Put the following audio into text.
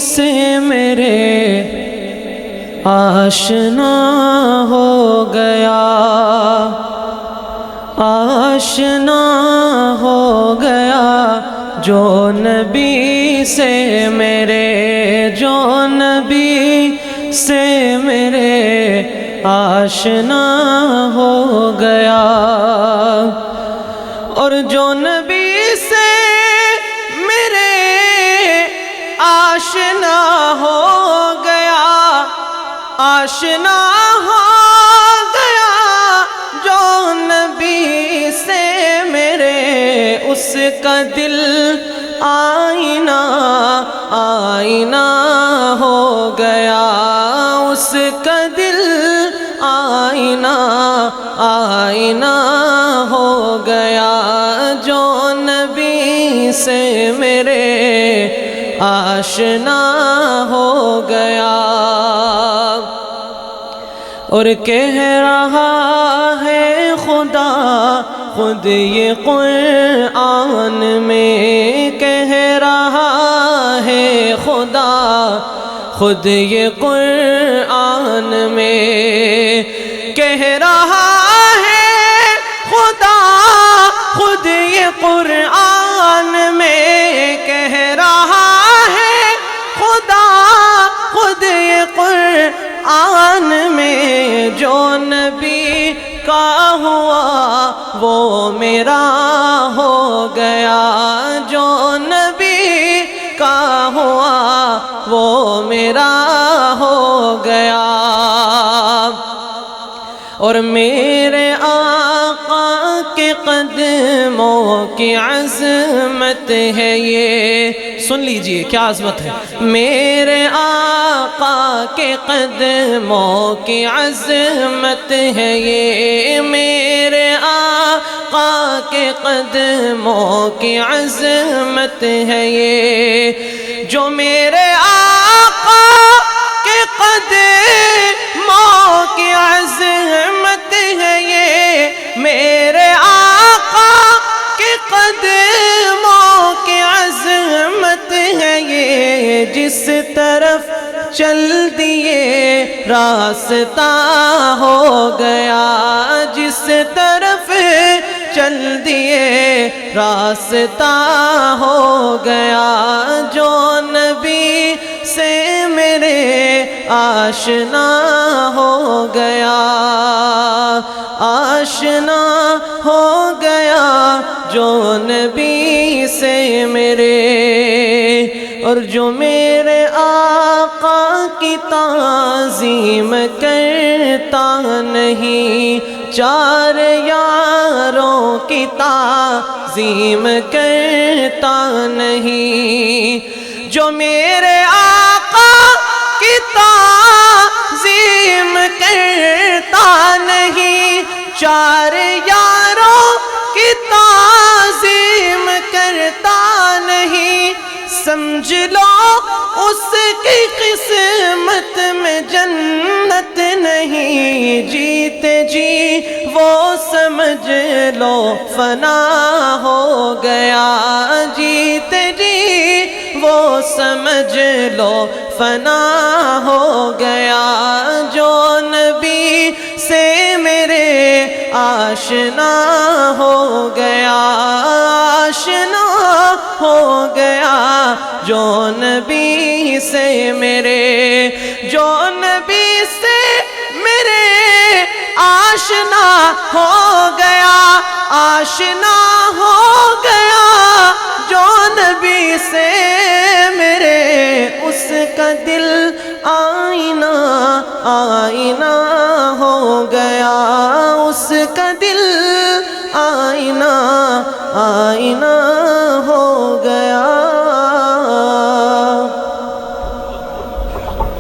سے میرے آشنا ہو گیا، آشنا ہو گیا جو نبی سے میرے، جو نبی سے میرے آشنا ہو گیا، اور جو نبی سے میرے آشنا ہو گیا، آشنا ہو گیا جو نبی سے میرے، اس کا دل آئینہ آئینہ ہو گیا، اس کا دل آئینہ آئینہ ہو گیا جو نبی سے میرے آشنا ہو گیا، اور کہہ رہا ہے خدا خود یہ قرآن میں، کہہ رہا ہے خدا خود یہ قرآن میں، کہہ رہا ہے خدا خود یہ قرآن میں، کہہ رہا ہے خدا خود یہ قرآن میں، جو نبی کا ہوا وہ میرا ہو گیا، جو نبی کا ہوا وہ میرا ہو گیا، اور میرے آقا کے قدموں کی عظمت ہے یہ، سن لیجئے کیا عظمت ہے، میرے آقا کے قدموں کی عظمت ہے یہ، میرے آقا کے قدموں کی عظمت ہے یہ، جو میرے آقا کے قدموں کی عظمت ہے یہ، میرے آقا کے قدموں کی عظمت ہے یہ، جس طرف چل دیے راستہ ہو گیا، جس طرف چل دیے راستہ ہو گیا، جو نبی سے میرے آشنا ہو گیا، آشنا ہو گیا جو نبی سے میرے، اور جو میرے آقا کی تعظیم کرتا نہیں، چار یاروں کی تعظیم کرتا نہیں، جو میرے آقا کی تعظیم کرتا نہیں، چار یاروں کی تعظیم کرتا نہیں، سمجھ لو اس کی قسمت میں جنت نہیں، جیتے جی وہ سمجھ لو فنا ہو گیا، جیتے جی وہ سمجھ لو فنا ہو گیا، جو نبی سے میرے آشنا ہو گیا، آشنا ہو گیا جو نبی سے میرے، جو نبی سے میرے آشنا ہو گیا، آشنا ہو گیا جو نبی سے میرے، اس کا دل آئینہ آئینہ ہو گیا، اس کا دل آئینہ آئینہ